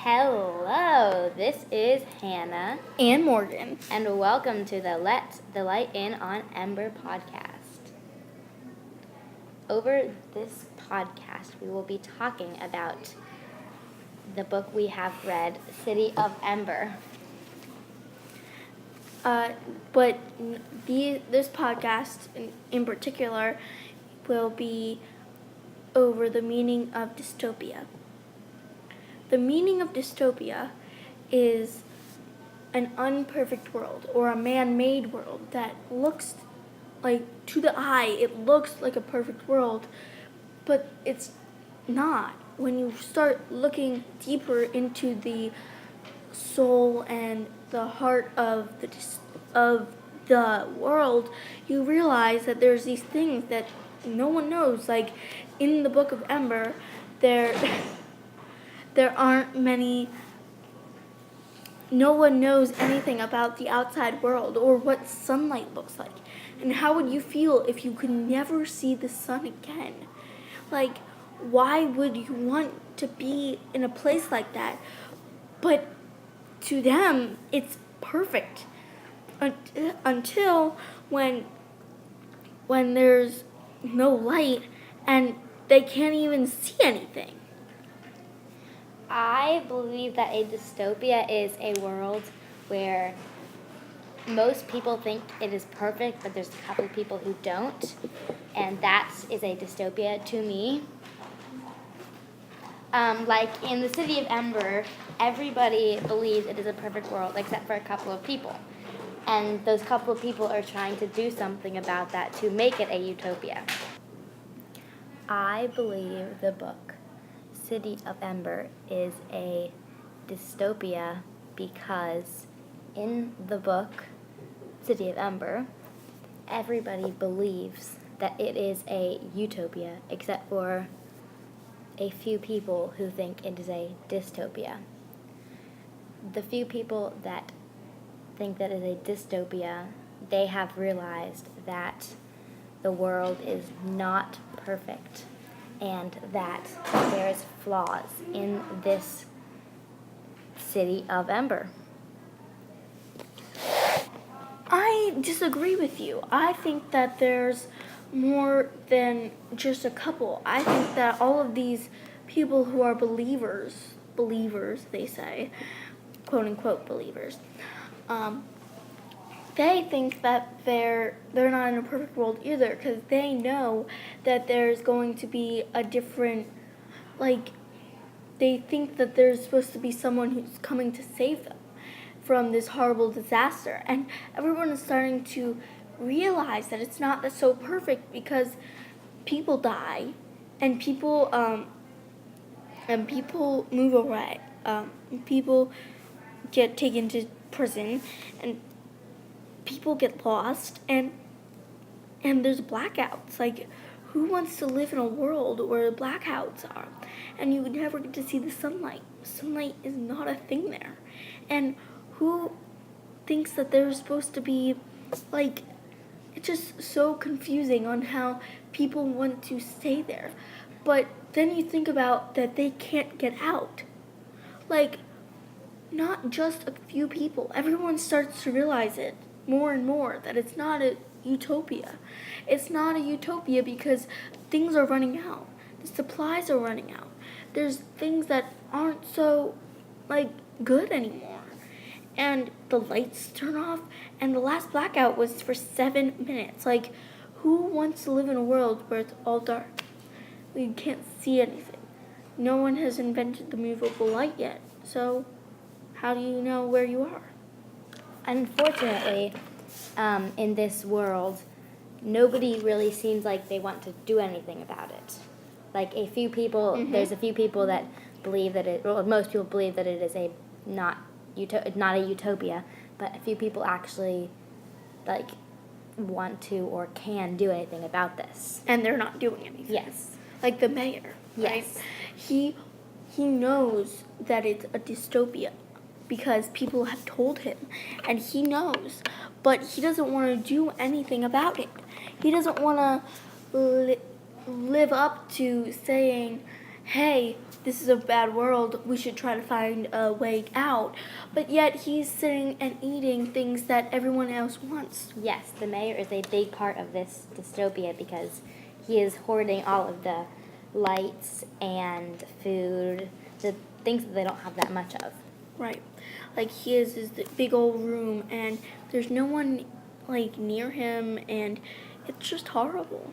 Hello, this is Hannah and Morgan. and welcome to the Let the Light In on Ember podcast. Over this podcast, we will be talking about the book we have read, City of Ember. But this podcast in particular will be over the meaning of dystopia. The meaning of dystopia is an unperfect world or a man-made world that looks like, to the eye, it looks like a perfect world, but it's not. When you start looking deeper into the soul and the heart of the world, you realize that there's these things that no one knows. Like in the Book of Ember, there aren't many. No one knows anything about the outside world or what sunlight looks like. And how would you feel if you could never see the sun again? Like, why would you want to be in a place like that? But to them, it's perfect. Until when there's no light and they can't even see anything. I believe that a dystopia is a world where most people think it is perfect, but there's a couple of people who don't, and that is a dystopia to me. Like in the City of Ember, everybody believes it is a perfect world except for a couple of people. And those couple of people are trying to do something about that to make it a utopia. I believe the book City of Ember is a dystopia because in the book City of Ember, everybody believes that it is a utopia except for a few people who think it is a dystopia. The few people that think that it is a dystopia, they have realized that the world is not perfect and that there's flaws in this City of Ember. I disagree with you. I think that there's more than just a couple. I think that all of these people who are believers, they say, quote unquote believers, they think that they're not in a perfect world either, because they know that there's going to be a different, like, they think that there's supposed to be someone who's coming to save them from this horrible disaster. And everyone is starting to realize that it's not so perfect because people die and people move away. People get taken to prison and people get lost and there's blackouts. Like, who wants to live in a world where blackouts are and you never get to see the sunlight? Sunlight is not a thing there. And who thinks that there's supposed to be, like, it's just so confusing on how people want to stay there. But then you think about that they can't get out. Like, not just a few people. Everyone starts to realize it more and more, that it's not a utopia. It's not a utopia because things are running out. The supplies are running out. There's things that aren't so, like, good anymore. And the lights turn off, and the last blackout was for 7 minutes. Like, who wants to live in a world where it's all dark? You can't see anything. No one has invented the movable light yet, so how do you know where you are? Unfortunately, in this world, nobody really seems like they want to do anything about it. Like a few people, there's a few people that believe that most people believe that it is not a utopia, but a few people actually, like, want to or can do anything about this. And they're not doing anything. Yes. Like the mayor, right? Yes. He knows that it's a dystopia because people have told him, and he knows, but he doesn't want to do anything about it. He doesn't want to live up to saying hey, this is a bad world, we should try to find a way out. But yet he's sitting and eating things that everyone else wants. Yes, the mayor is a big part of this dystopia because he is hoarding all of the lights and food, the things that they don't have that much of. Right. Like he has this big old room and there's no one like near him and it's just horrible.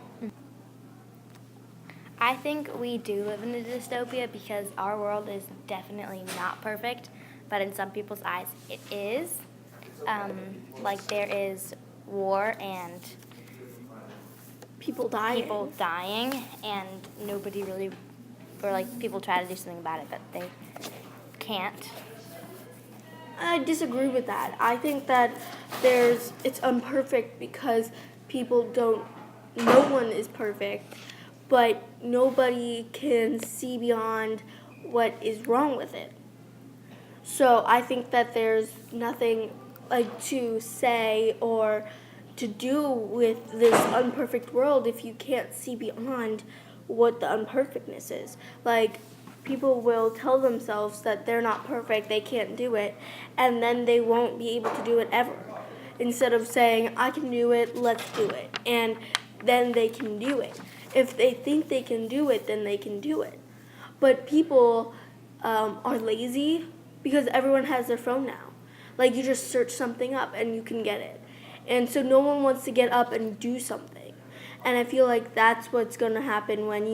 I think we do live in a dystopia because our world is definitely not perfect, but in some people's eyes it is. Like there is war and People dying, and nobody really, or like people try to do something about it, but they can't. I disagree with that. I think that it's imperfect because no one is perfect, but nobody can see beyond what is wrong with it. So I think that there's nothing like to say or to do with this unperfect world if you can't see beyond what the unperfectness is. Like people will tell themselves that they're not perfect, they can't do it, and then they won't be able to do it ever. Instead of saying, I can do it, let's do it. And then they can do it. If they think they can do it, then they can do it. But people are lazy because everyone has their phone now. Like you just search something up and you can get it. And so no one wants to get up and do something. And I feel like that's what's going to happen when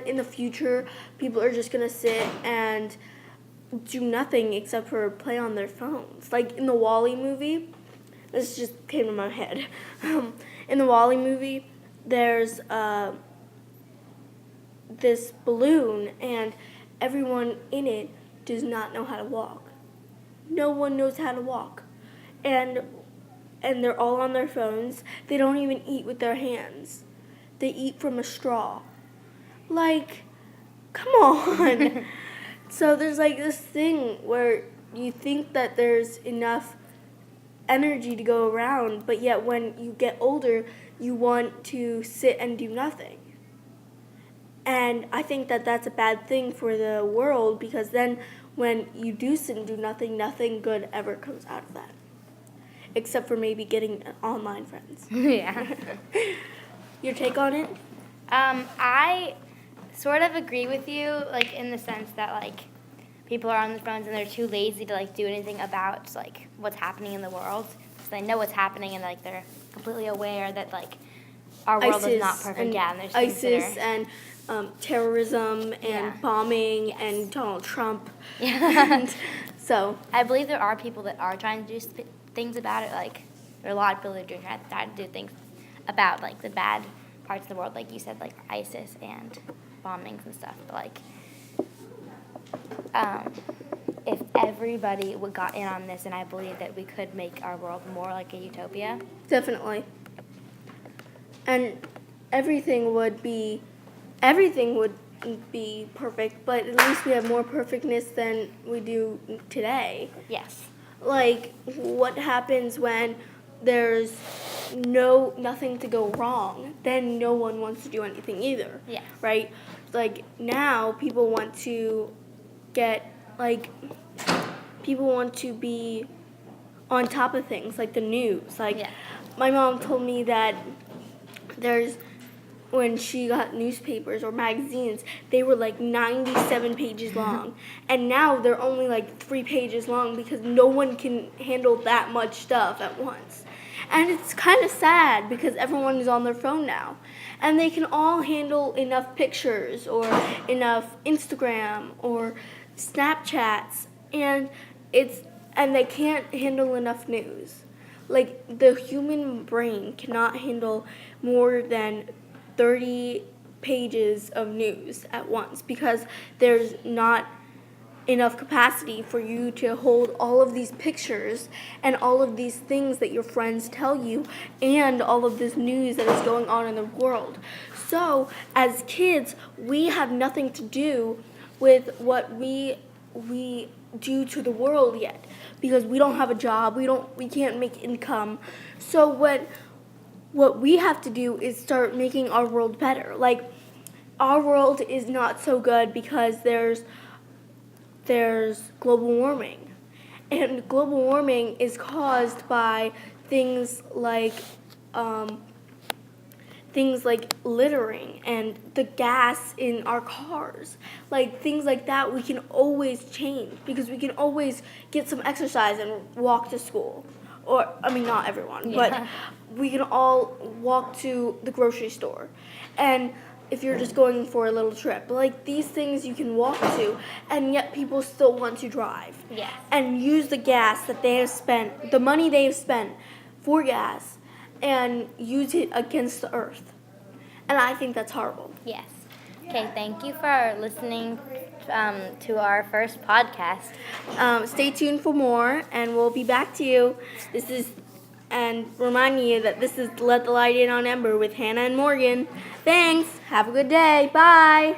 in the future people are just going to sit and do nothing except for play on their phones. Like in the Wall-E movie, this just came to my head. In the Wall-E movie, there's this balloon and everyone in it does not know how to walk. No one knows how to walk. And they're all on their phones. They don't even eat with their hands. They eat from a straw. Like, come on. So there's like this thing where you think that there's enough energy to go around, but yet when you get older, you want to sit and do nothing. And I think that that's a bad thing for the world because then when you do sit and do nothing, nothing good ever comes out of that. Except for maybe getting online friends. Yeah. Your take on it? I sort of agree with you, like in the sense that like people are on their phones and they're too lazy to like do anything about like what's happening in the world. So they know what's happening and like they're completely aware that like our world is not perfect. Yeah, and there's ISIS and terrorism and bombing and Donald Trump. Yeah. So I believe there are people that are trying to do things about it. Like there are a lot of people that are trying to do things about like the bad parts of the world, like you said, like ISIS and bombings and stuff. But like, if everybody got in on this, and I believe that we could make our world more like a utopia. Definitely. And everything would be perfect, but at least we have more perfectness than we do today. Yes. Like, what happens when there's nothing to go wrong? Then no one wants to do anything either. Yeah. Right? Like, now people want to be on top of things, like the news. Like, my mom told me that when she got newspapers or magazines, they were like 97 pages long. And now they're only like 3 pages long because no one can handle that much stuff at once. And it's kind of sad because everyone is on their phone now. And they can all handle enough pictures or enough Instagram or Snapchats. And they can't handle enough news. Like, the human brain cannot handle more than 30 pages of news at once because there's not enough capacity for you to hold all of these pictures and all of these things that your friends tell you and all of this news that is going on in the world. So, as kids, we have nothing to do with what we do to the world yet because we don't have a job, we can't make income. So what we have to do is start making our world better. Like, our world is not so good because there's global warming. And global warming is caused by things like littering and the gas in our cars. Like things like that we can always change because we can always get some exercise and walk to school. Or I mean not everyone, Yeah. but we can all walk to the grocery store. And if you're just going for a little trip, like these things you can walk to, and yet people still want to drive. Yes. And use the gas that they have spent, the money they have spent for gas, and use it against the earth. And I think that's horrible. Yes. Okay, thank you for listening to our first podcast. Stay tuned for more, and we'll be back to you. And remind you that this is Let the Light In on Ember with Hannah and Morgan. Thanks. Have a good day. Bye.